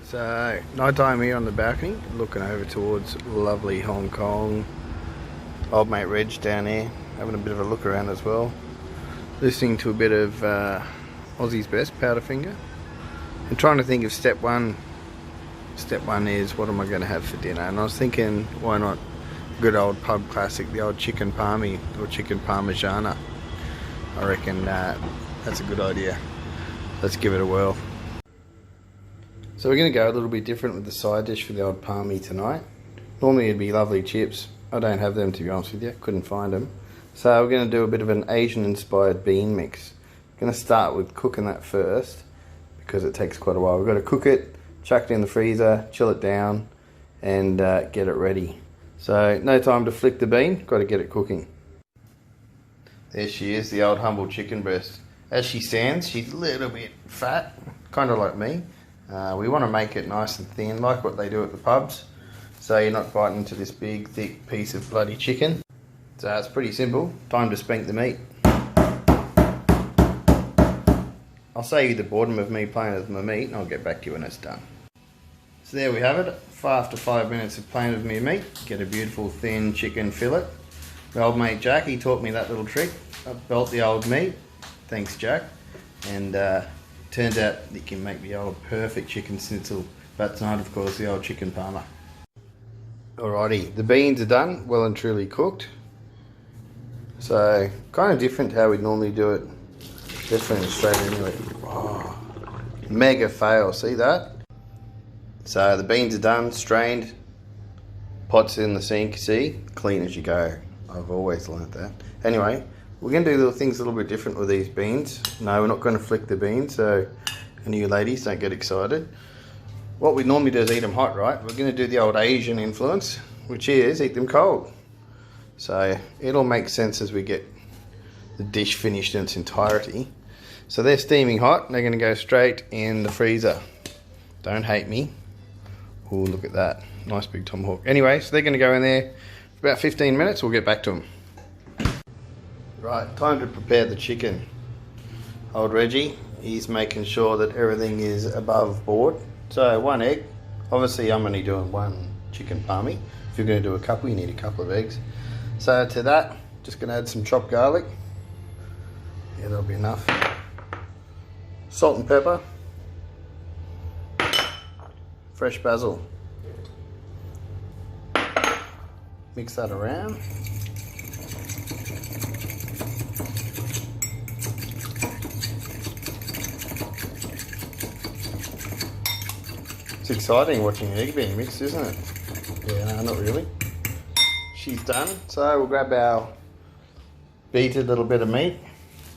So, night time here on the balcony, looking over towards lovely Hong Kong. Old mate Reg down there, having a bit of a look around as well. Listening to a bit of Aussie's Best, Powderfinger. And trying to think of step one. Step one is, what am I going to have for dinner? And I was thinking, why not a good old pub classic, the old chicken palmy, or chicken Parmigiana. I reckon that's a good idea. Let's give it a whirl. So we're going to go a little bit different with the side dish for the old palmy tonight. Normally it'd be lovely chips. I don't have them, to be honest with you. Couldn't find them. So we're going to do a bit of an Asian inspired bean mix. I'm going to start with cooking that first because it takes quite a while. We've got to cook it, chuck it in the freezer, chill it down and get it ready. So no time to flick the bean, got to get it cooking. There she is, the old humble chicken breast. As she stands, she's a little bit fat, kind of like me. We want to make it nice and thin, like what they do at the pubs, so you're not biting into this big, thick piece of bloody chicken. So it's pretty simple. Time to spank the meat. I'll show you the boredom of me playing with my meat, and I'll get back to you when it's done. So there we have it. After 5 minutes of playing with my meat, get a beautiful thin chicken fillet. The old mate Jack, he taught me that little trick. I belt the old meat. Thanks, Jack. And turns out you can make the old perfect chicken schnitzel, but tonight of course the old chicken parma. Alrighty, the beans are done, well and truly cooked. So kind of different to how we normally do it, different in Australia anyway. Oh, mega fail, see that? So the beans are done, strained, pots in the sink, see? Clean as you go. I've always learnt that. Anyway, we're going to do little things a little bit different with these beans. No, we're not going to flick the beans, so any of you ladies don't get excited. What we normally do is eat them hot, right? We're going to do the old Asian influence, which is eat them cold. So it'll make sense as we get the dish finished in its entirety. So they're steaming hot, and they're going to go straight in the freezer. Don't hate me. Oh, look at that. Nice big tomahawk. Anyway, so they're going to go in there for about 15 minutes. We'll get back to them. Right, time to prepare the chicken. Old Reggie, he's making sure that everything is above board. So 1 egg. Obviously I'm only doing 1 chicken palmy. If you're going to do a couple, you need a couple of eggs. So to that, just going to add some chopped garlic. Yeah, that'll be enough. Salt and pepper. Fresh basil. Mix that around. It's exciting watching egg being mixed, isn't it? Yeah, no, not really. She's done, so we'll grab our beaten little bit of meat.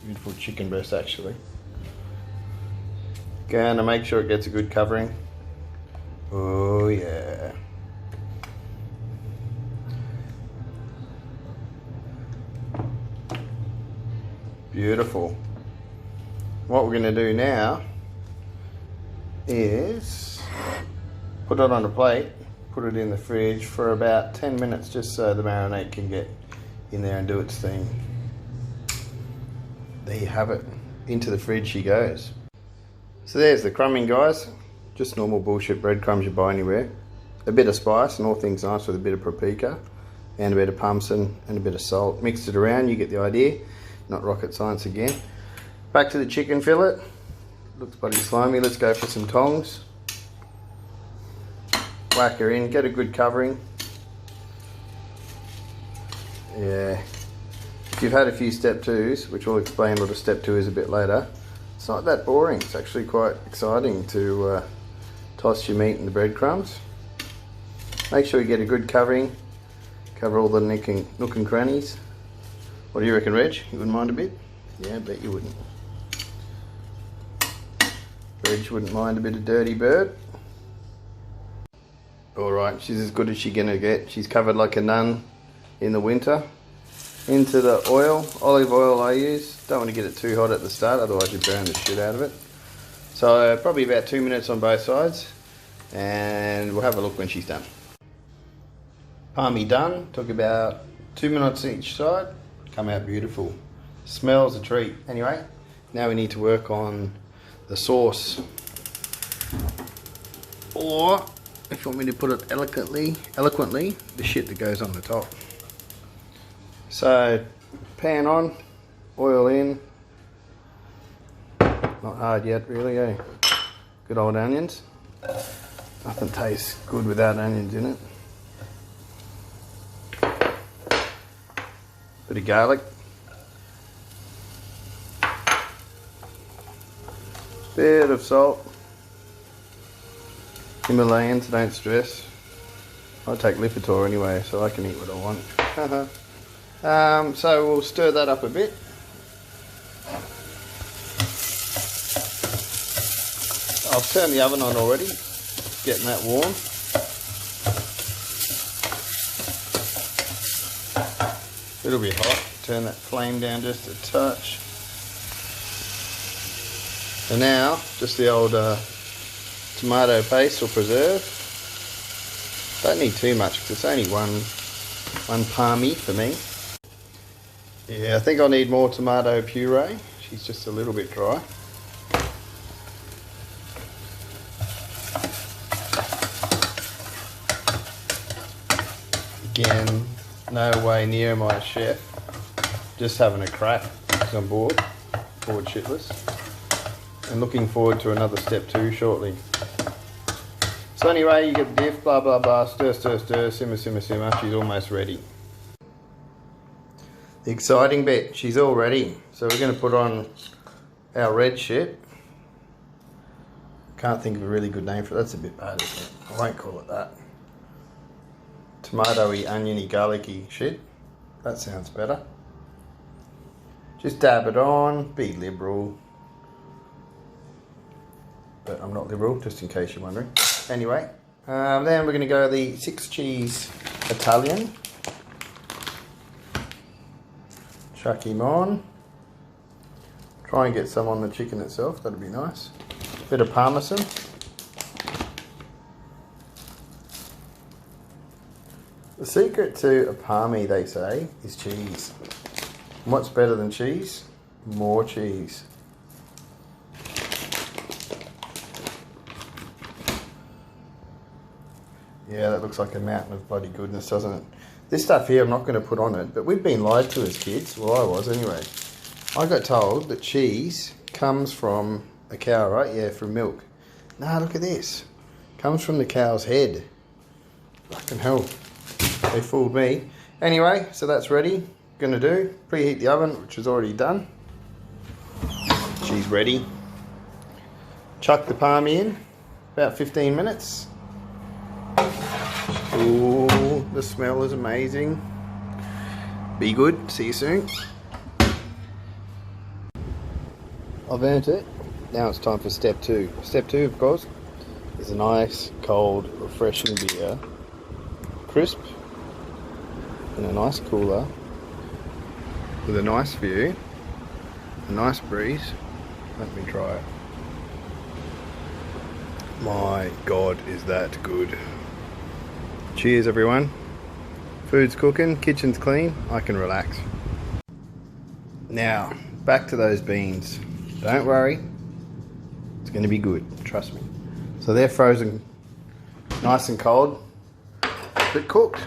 Beautiful chicken breast, actually. Gonna make sure it gets a good covering. Oh yeah. Beautiful. What we're gonna do now is put it on a plate, put it in the fridge for about 10 minutes just so the marinade can get in there and do its thing. There you have it. Into the fridge she goes. So there's the crumbing, guys. Just normal bullshit breadcrumbs you buy anywhere. A bit of spice and all things nice with a bit of paprika and a bit of parmesan and a bit of salt. Mix it around, you get the idea. Not rocket science again. Back to the chicken fillet. Looks bloody slimy. Let's go for some tongs. Whack her in, get a good covering. Yeah. If you've had a few step twos, which we'll explain what a step two is a bit later, it's not that boring. It's actually quite exciting to toss your meat in the breadcrumbs. Make sure you get a good covering. Cover all the nook and crannies. What do you reckon, Reg? You wouldn't mind a bit? Yeah, I bet you wouldn't. Reg wouldn't mind a bit of dirty bird. Alright, she's as good as she's gonna get. She's covered like a nun in the winter. Into the oil, olive oil I use. Don't want to get it too hot at the start, otherwise you burn the shit out of it. So probably about 2 minutes on both sides, and we'll have a look when she's done. Palmy done, took about 2 minutes each side. Come out beautiful. Smells a treat. Anyway, now we need to work on the sauce. or if you want me to put it eloquently, the shit that goes on the top. So, pan on, oil in. Not hard yet, really, eh? Good old onions. Nothing tastes good without onions in it. Bit of garlic. Bit of salt. Himalayans, don't stress. I take Lipitor anyway, so I can eat what I want. So we'll stir that up a bit. I've turned the oven on already, getting that warm. It'll be hot. Turn that flame down just a touch. And now, just the old tomato paste or preserve. Don't need too much because it's only one palmy for me. Yeah, I think I'll need more tomato puree. She's just a little bit dry. Again, no way near my chef. Just having a crack because I'm bored shitless. And looking forward to another step 2 shortly. So anyway, you get the diff, blah blah blah, stir, stir, stir, simmer, simmer, simmer. She's almost ready. The exciting bit, she's all ready. So we're going to put on our red shit. Can't think of a really good name for it. That's a bit bad, isn't it? I won't call it that. Tomatoey, oniony, garlicky shit. That sounds better. Just dab it on, be liberal. But I'm not liberal, just in case you're wondering. Anyway, then we're going to go the 6 cheese Italian. Chuck him on. Try and get some on the chicken itself, that'd be nice. Bit of Parmesan. The secret to a palmy, they say, is cheese. And what's better than cheese? More cheese. Yeah, that looks like a mountain of bloody goodness, doesn't it? This stuff here I'm not going to put on it, but we've been lied to as kids. Well, I was anyway. I got told that cheese comes from a cow, right? Yeah, from milk. Nah, look at this. Comes from the cow's head. Fucking hell. They fooled me. Anyway, so that's ready. Gonna do, preheat the oven, which is already done. She's ready. Chuck the palmy in, about 15 minutes. Ooh, the smell is amazing. Be good, see you soon. I've earned it. Now it's time for step 2. Step 2, of course, is a nice, cold, refreshing beer. Crisp, in a nice cooler, with a nice view, a nice breeze. Let me try it. My God, is that good. Cheers everyone. Food's cooking, kitchen's clean, I can relax. Now, back to those beans. Don't worry, it's going to be good, trust me. So they're frozen nice and cold, but cooked.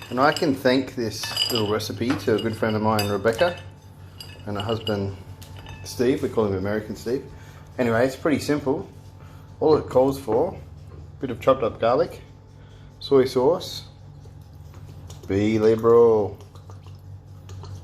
And I can thank this little recipe to a good friend of mine, Rebecca, and her husband, Steve. We call him American Steve. Anyway, it's pretty simple. All it calls for, a bit of chopped up garlic, soy sauce, be liberal,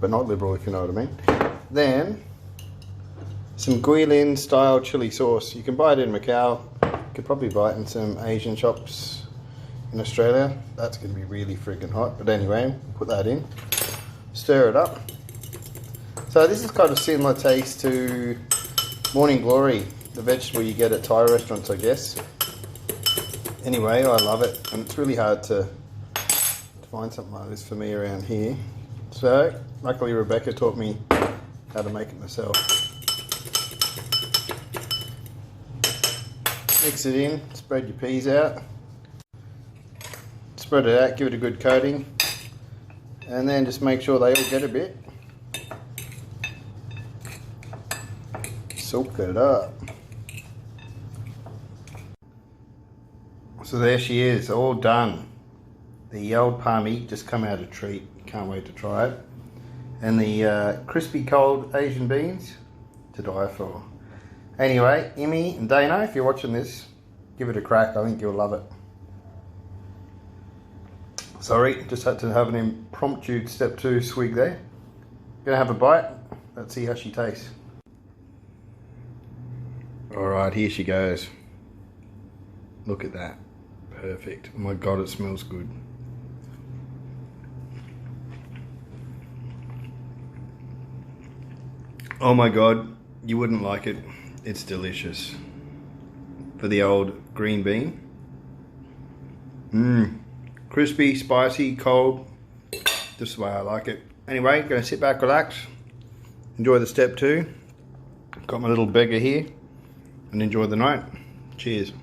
but not liberal if you know what I mean. Then, some Guilin style chili sauce. You can buy it in Macau. You could probably buy it in some Asian shops in Australia. That's going to be really friggin' hot, but anyway, put that in, stir it up. So this is kind of similar taste to Morning Glory, the vegetable you get at Thai restaurants, I guess. Anyway, I love it, and it's really hard to find something like this for me around here. So luckily Rebecca taught me how to make it myself. Mix it in, spread your peas out. Spread it out, give it a good coating, and then just make sure they all get a bit. Soak it up. So there she is, all done. The old palmy just come out a treat. Can't wait to try it. And the crispy cold Asian beans to die for. Anyway, Imi and Dana, if you're watching this, give it a crack. I think you'll love it. Sorry, just had to have an impromptu step 2 swig there. Gonna have a bite. Let's see how she tastes. Alright, here she goes. Look at that. Perfect. Oh my god, it smells good. Oh my god, you wouldn't like it. It's delicious. For the old green bean. Crispy, spicy, cold. Just the way I like it. Anyway, gonna sit back, relax, enjoy the step 2. Got my little beggar here, and enjoy the night. Cheers.